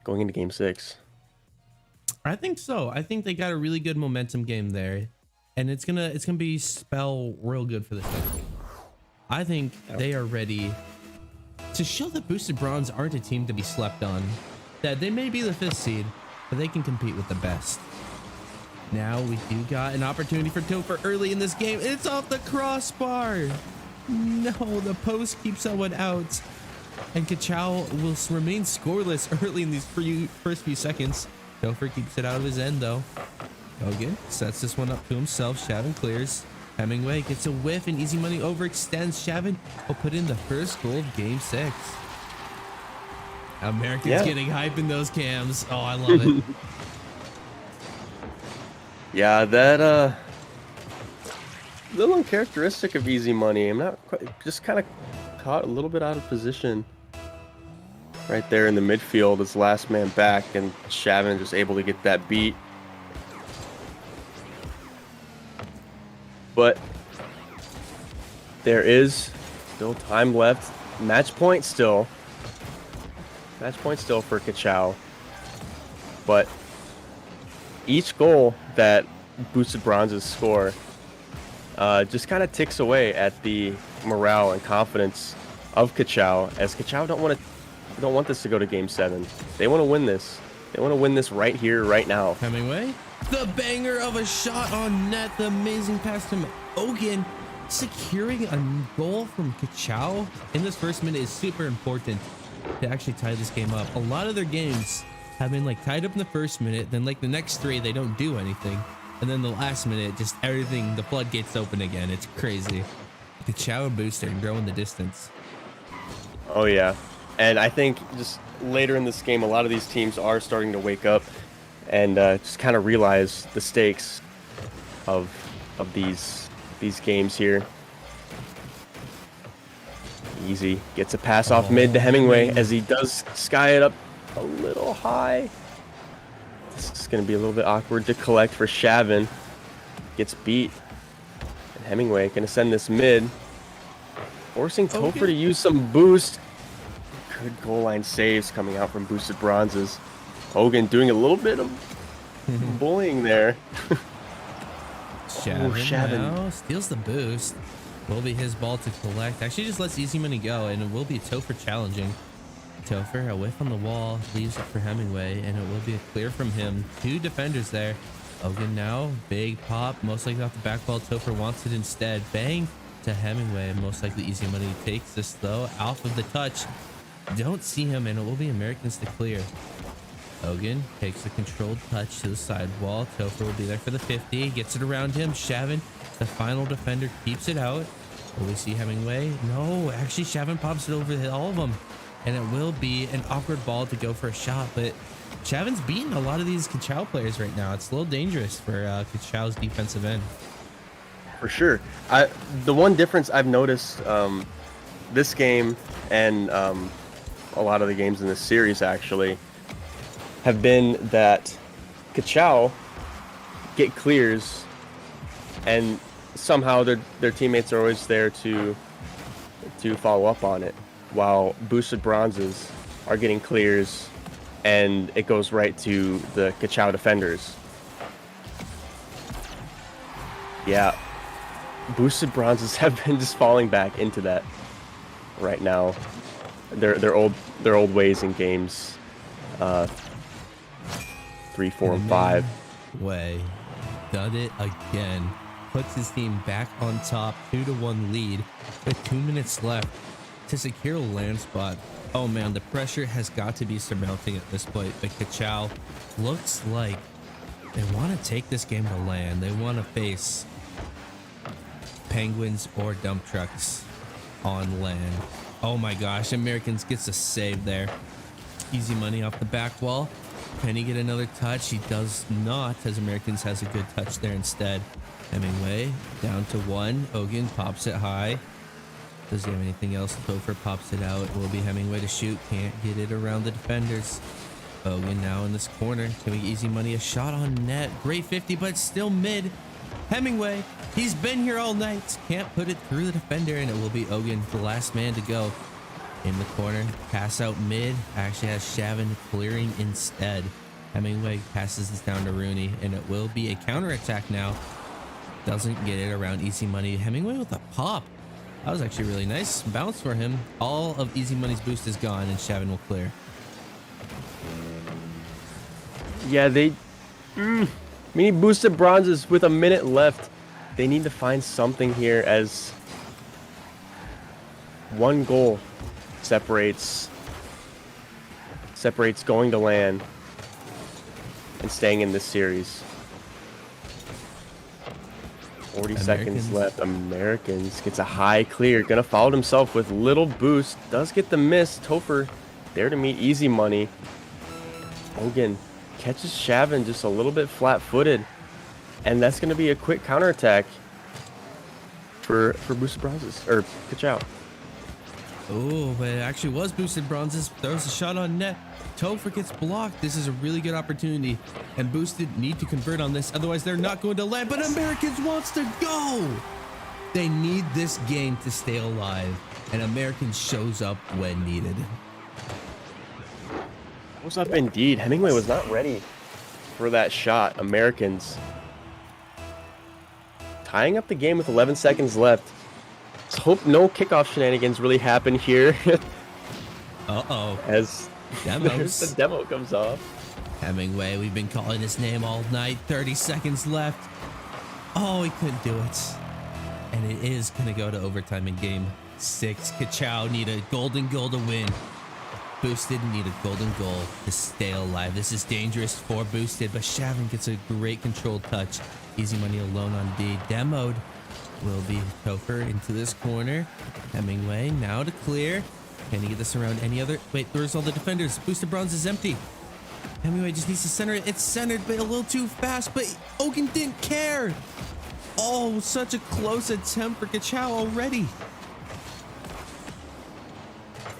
going into game 6? I think so. I think they got a really good momentum game there, and it's gonna be spell real good for this next game. I think they are ready to show that Boosted Bronze aren't a team to be slept on. That they may be the 5th seed, but they can compete with the best. Now we do got an opportunity for Topher early in this game. It's off the crossbar. No, the post keeps someone out, and Kachow will remain scoreless early in these first few seconds. Topher keeps it out of his end though. Hogan sets this one up to himself. Shavin clears. Hemingway gets a whiff and easy money overextends. Shavin will put in the first goal of game 6. Americans getting hype in those cams. Oh, I love it. Yeah, that little uncharacteristic of easy money. I'm not quite, just kind of caught a little bit out of position right there in the midfield as last man back, and Shavin just able to get that beat. But there is still time left. Match point still for Kachow. But each goal that Boosted Bronzes score just kind of ticks away at the morale and confidence of Kachow, as Kachow don't want this to go to game 7. They want to win this. They want to win this right here, right now. Hemingway, the banger of a shot on net. The amazing pass to Ogan, securing a goal from Kachow in this first minute is super important to actually tie this game up. A lot of their games have been like tied up in the first minute, then like the next 3 they don't do anything, and then the last minute just everything, the floodgates open again. It's crazy. Kachow and Booster growing the distance. Oh yeah, and I think just later in this game, a lot of these teams are starting to wake up and just kind of realize the stakes of these games here. Easy gets a pass off mid to Hemingway as he does sky it up a little high. This is going to be a little bit awkward to collect for Shavin. Gets beat. And Hemingway going to send this mid, forcing Topher to use some boost. Good goal line saves coming out from boosted bronzes. Hogan doing a little bit of bullying there. Shavin now steals the boost. Will be his ball to collect. Actually just lets Easy Money go, and it will be Topher challenging. Topher, a whiff on the wall, leaves it for Hemingway, and it will be a clear from him. 2 defenders there. Hogan now, big pop, most likely off the back wall. Topher wants it instead. Bang to Hemingway, most likely Easy Money takes this though, off of the touch. Don't see him, and it will be Americans to clear. Hogan takes the controlled touch to the sidewall. Topher will be there for the 50, gets it around him. Shavin, the final defender, keeps it out. Will we see Hemingway? No, actually Shavin pops it over all of them, and it will be an awkward ball to go for a shot, but Shavin's beating a lot of these Kachow players right now. It's a little dangerous for Kachow's defensive end. For sure. The one difference I've noticed this game and a lot of the games in this series actually have been that Kachow get clears and somehow their teammates are always there to follow up on it, while boosted bronzes are getting clears and it goes right to the Kachow defenders. Yeah, boosted bronzes have been just falling back into that right now. Their old ways in games 3, 4, and 5. Way done it again. Puts his team back on top, 2-1 lead with 2 minutes left to secure a land spot. Oh man, the pressure has got to be surmounting at this point, but Kachow looks like they want to take this game to land. They want to face penguins or dump trucks on land. Oh my gosh, Americans gets a save there. Easy Money off the back wall. Can he get another touch? He does not, as Americans has a good touch there instead. Hemingway down to 1. Hogan pops it high. Does he have anything else? Topher pops it out. It will be Hemingway to shoot. Can't get it around the defenders. Hogan now in this corner. Can we Easy Money a shot on net? Great 50, but still mid. Hemingway, he's been here all night. Can't put it through the defender, and it will be Hogan, the last man to go. In the corner, pass out mid. Actually has Shavin clearing instead. Hemingway passes this down to Rooney, and it will be a counterattack now. Doesn't get it around Easy Money. Hemingway with a pop. That was actually really nice bounce for him. All of Easy Money's boost is gone, and Shavin will clear. Yeah, we need boosted bronzes with a minute left. They need to find something here, as 1 goal separates going to land and staying in this series. 40 seconds left. Americans gets a high clear. Gonna follow himself with little boost. Does get the miss. Topher there to meet Easy Money. Hogan catches Shavin just a little bit flat-footed. And that's gonna be a quick counterattack for boosted bronzes, or Kachow. Oh, but it actually was boosted bronzes. Throws a shot on net. Topher gets blocked. This is a really good opportunity, and boosted need to convert on this, otherwise they're not going to land. But Americans wants to go. They need this game to stay alive, and Americans shows up when needed. Shows up indeed. Hemingway was not ready for that shot. Americans tying up the game with 11 seconds left. Let's hope no kickoff shenanigans really happen here. Uh-oh. As Demos. the demo comes off. Hemingway, we've been calling his name all night. 30 seconds left. Oh, he couldn't do it. And it is going to go to overtime in game 6. Kachow need a golden goal to win. Boosted need a golden goal to stay alive. This is dangerous for Boosted, but Shavin gets a great controlled touch. Easy Money alone on D. Demoed will be Topher into this corner. Hemingway now to clear. Can he get this around any other? Wait, there's all the defenders. Boosted bronze is empty. Hemingway just needs to center it. It's centered, but a little too fast. But Hogan didn't care. Oh, such a close attempt for Kachow already.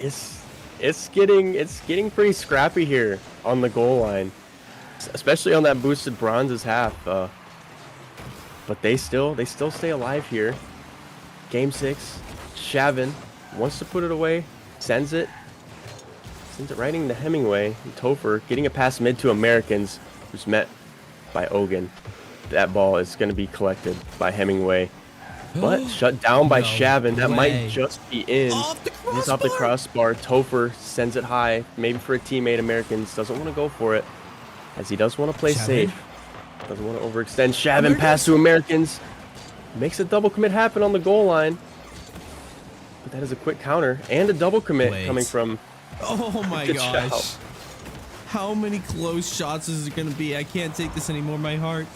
It's getting pretty scrappy here on the goal line, especially on that boosted bronze's half. But they still stay alive here. Game 6. Shavin wants to put it away. Sends it. Sends it right into Hemingway. And Topher getting a pass mid to Americans, who's met by Ogun. That ball is going to be collected by Hemingway. But shut down by No Shavin. That might way. just be in. Off the It's off the crossbar. crossbar. Topher sends it high. Maybe for a teammate. Americans doesn't want to go for it, as he does want to play Shavin? safe. Doesn't want to overextend. Shavin pass to Americans. Makes a double commit happen on the goal line. But that is a quick counter and a double commit coming from Oh my Kachow. gosh. How many close shots is it going to be? I can't take this anymore, my heart.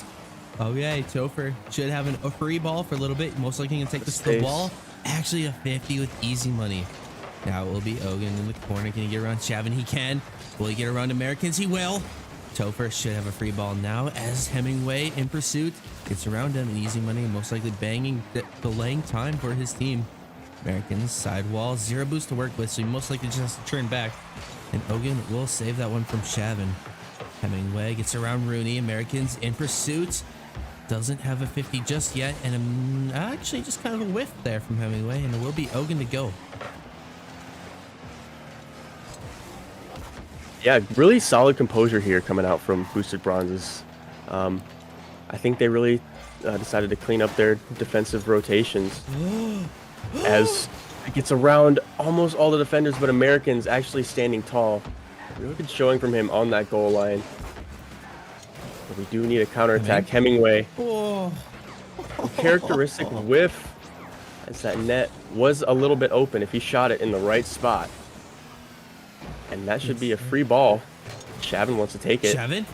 Okay, Topher should have a free ball for a little bit. Most likely going to take this to the wall. Actually, a 50 with easy money. Now it will be Ogun in the corner. Can he get around Shavin? He can. Will he get around Americans? He will. Topher should have a free ball now as Hemingway in pursuit gets around him and easy money, most likely delaying time for his team. Americans side wall, 0 boost to work with, so he most likely just has to turn back. And Ogun will save that one from Shavin. Hemingway gets around Rooney. Americans in pursuit. Doesn't have a 50 just yet, and actually just kind of a whiff there from Hemingway, and it will be Ogun to go. Yeah, really solid composure here coming out from Boosted Bronzes. I think they really decided to clean up their defensive rotations as it gets around almost all the defenders, but Americans actually standing tall. Really good showing from him on that goal line. But we do need a counterattack. Hemingway. Oh. Characteristic whiff as that net was a little bit open if he shot it in the right spot. And that should be a free ball. Shavin wants to take it. Shavin?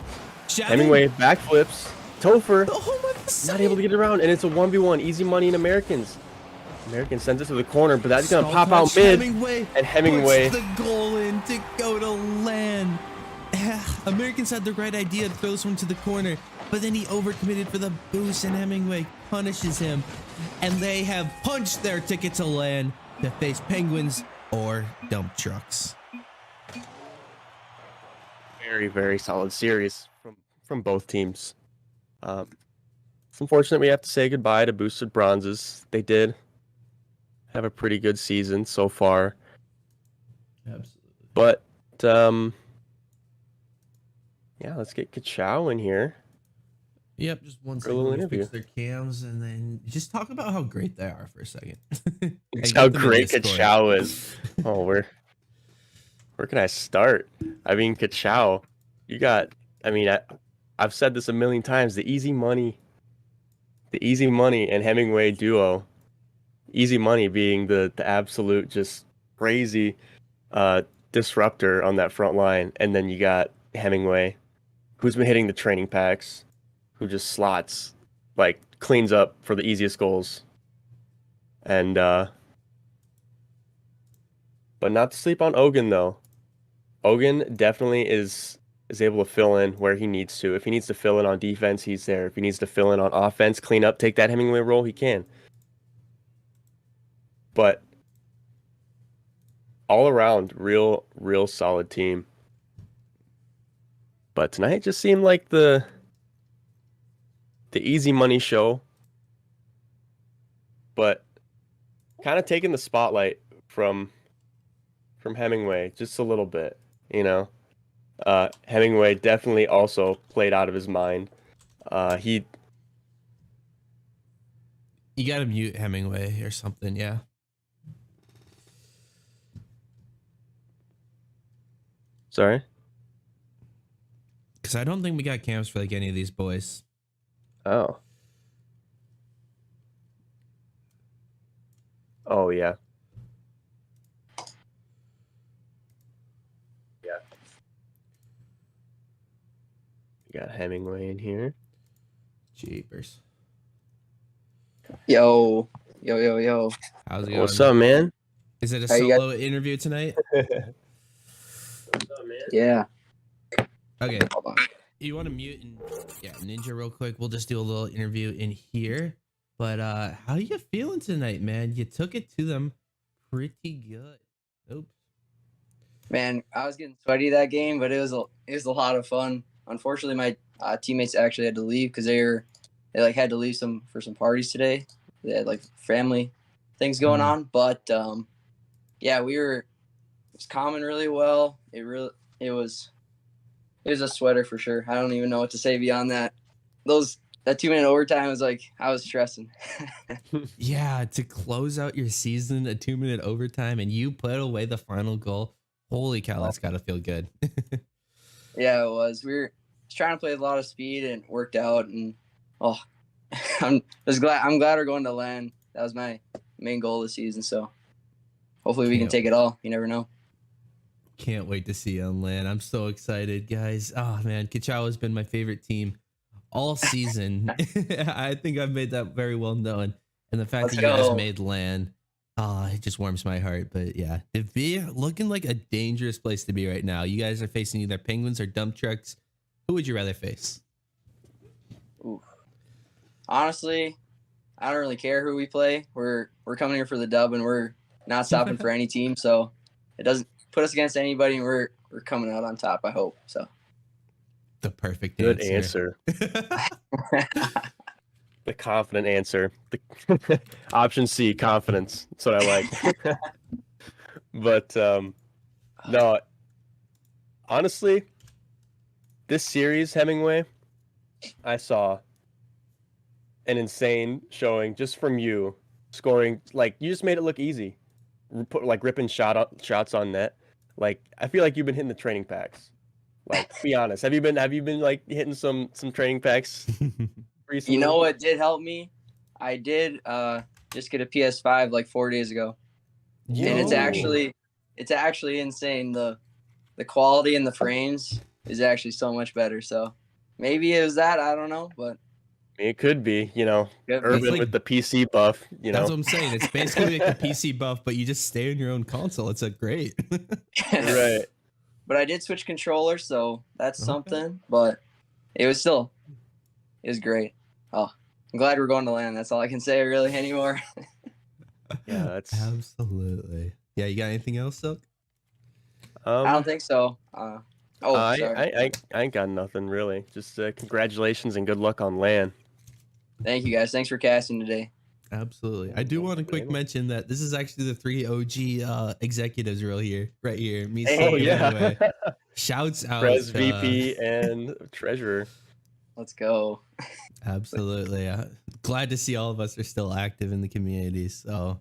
Hemingway backflips. Topher Oh, not able to get it around, and it's a 1v1. Easy money in Americans. Americans sends it to the corner, but that's going to pop out mid. And Hemingway puts the goal in to go to land. Americans had the right idea to throw this one to the corner, but then he overcommitted for the boost, and Hemingway punishes him. And they have punched their ticket to land to face Penguins or dump trucks. very, very solid series from both teams. It's unfortunate we have to say goodbye to Boosted Bronzes. They did have a pretty good season so far. Absolutely. But yeah, let's get Kachow in here. Yep, just one For a little second. interview. Fix their cams and then just talk about how great they are for a second. That's how great Kachow is. Oh, where can I start? I mean, Kachow, you got. I mean, I've said this a million times. The easy money and Hemingway duo. Easy money being the absolute just crazy disruptor on that front line, and then you got Hemingway, who's been hitting the training packs, who just slots, like cleans up for the easiest goals. And but not to sleep on Ogun though. Ogun definitely is able to fill in where he needs to. If he needs to fill in on defense, he's there. If he needs to fill in on offense, clean up, take that Hemingway role, he can. But all around, real solid team. But tonight just seemed like the easy money show, but kind of taking the spotlight from Hemingway just a little bit, you know. Hemingway definitely also played out of his mind. You gotta mute Hemingway or something, yeah. Sorry? Because I don't think we got cams for like any of these boys. Oh. Oh, yeah. Yeah. We got Hemingway in here. Jeepers. Yo. How's it going? What's up, man? Is it a solo interview tonight? What's up, man? Yeah. Okay. You want to mute and Ninja real quick? We'll just do a little interview in here. But how you feeling tonight, man? You took it to them pretty good. Oops. Man, I was getting sweaty that game, but it was a lot of fun. Unfortunately, my teammates actually had to leave because they had to leave for some parties today. They had like family things going on, but yeah, we was calming really well. It was a sweater for sure. I don't even know what to say beyond that. That 2-minute overtime was like I was stressing. Yeah, to close out your season, a 2-minute overtime, and you put away the final goal. Holy cow, that's gotta feel good. Yeah, it was. We were trying to play a lot of speed and it worked out. And I'm glad we're going to LAN. That was my main goal this season. So hopefully we can take it all. You never know. Can't wait to see you on LAN. I'm so excited, guys. Oh man, Kachow has been my favorite team all season. I think I've made that very well known. And the fact that you guys made LAN, it just warms my heart. But yeah, Div B looking like a dangerous place to be right now. You guys are facing either Penguins or dump trucks. Who would you rather face? Ooh. Honestly, I don't really care who we play. We're coming here for the dub, and we're not stopping for any team. So it doesn't put us against anybody, and we're coming out on top. I hope so. The perfect Good answer. The confident answer. The option C, confidence. That's what I like. But no, honestly, this series, Hemingway, I saw an insane showing just from you scoring. Like, you just made it look easy. Ripping shots on net. Like, I feel like you've been hitting the training packs. Like, be honest. Have you been like hitting some training packs recently? You know what did help me? I did just get a PS5 like 4 days ago. Yo. And it's actually insane. The quality and the frames is actually so much better. So maybe it was that, I don't know, but it could be, Urban with the PC buff, That's what I'm saying. It's basically like the PC buff, but you just stay on your own console. It's great. Right. But I did switch controllers, so that's something. But it was great. Oh, I'm glad we're going to LAN. That's all I can say really anymore. Yeah, that's absolutely. Yeah, you got anything else, Silk? I don't think so. Sorry. I ain't got nothing really. Just congratulations and good luck on LAN. Thank you guys. Thanks for casting today. Absolutely. I do want to quick mention that this is actually the 3 OG executives right here. Me, yeah. Shouts out. Pres, VP, and Treasurer. Let's go. Absolutely. Glad to see all of us are still active in the community. So,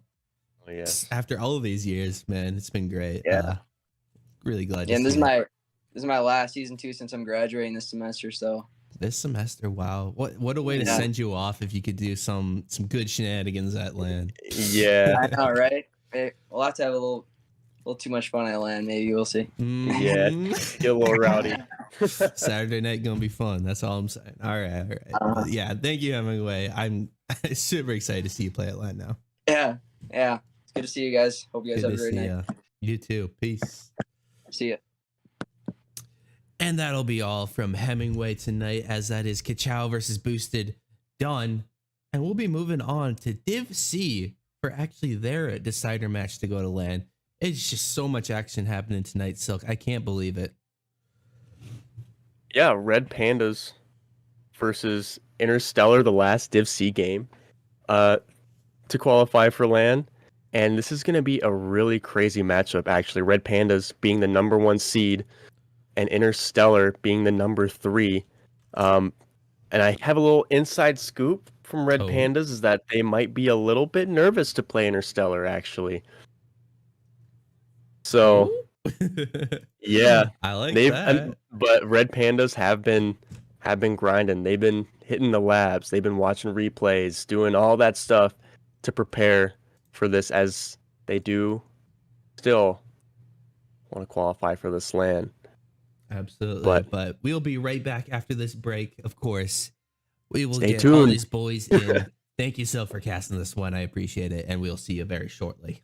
after all of these years, man, it's been great. Yeah. Really glad to see this is my last season 2 since I'm graduating this semester. So this semester, wow, what a way to send you off if you could do some good shenanigans at LAN. Yeah, I know, right? We'll have to have a little too much fun at LAN. Maybe we'll see. Yeah, get a little rowdy. Saturday night gonna be fun. That's all I'm saying. All right. Yeah, thank you, Hemingway. I'm super excited to see you play at LAN now. Yeah. It's good to see you guys. Hope you guys have a great night. You too. Peace. See ya. And that'll be all from Hemingway tonight, as that is Kachow versus Boosted done. And we'll be moving on to Div C for actually their decider match to go to LAN. It's just so much action happening tonight, Silk. I can't believe it. Yeah, Red Pandas versus Interstellar, the last Div C game to qualify for LAN. And this is going to be a really crazy matchup, actually. Red Pandas being the #1 seed and Interstellar being the #3. And I have a little inside scoop from Red Pandas is that they might be a little bit nervous to play Interstellar, actually. So, yeah, I like that. But Red Pandas have been grinding. They've been hitting the labs. They've been watching replays, doing all that stuff to prepare for this, as they do still want to qualify for this LAN. Absolutely. But we'll be right back after this break, of course. We will Stay get tuned. all these boys in. Thank you so for casting this one. I appreciate it. And we'll see you very shortly.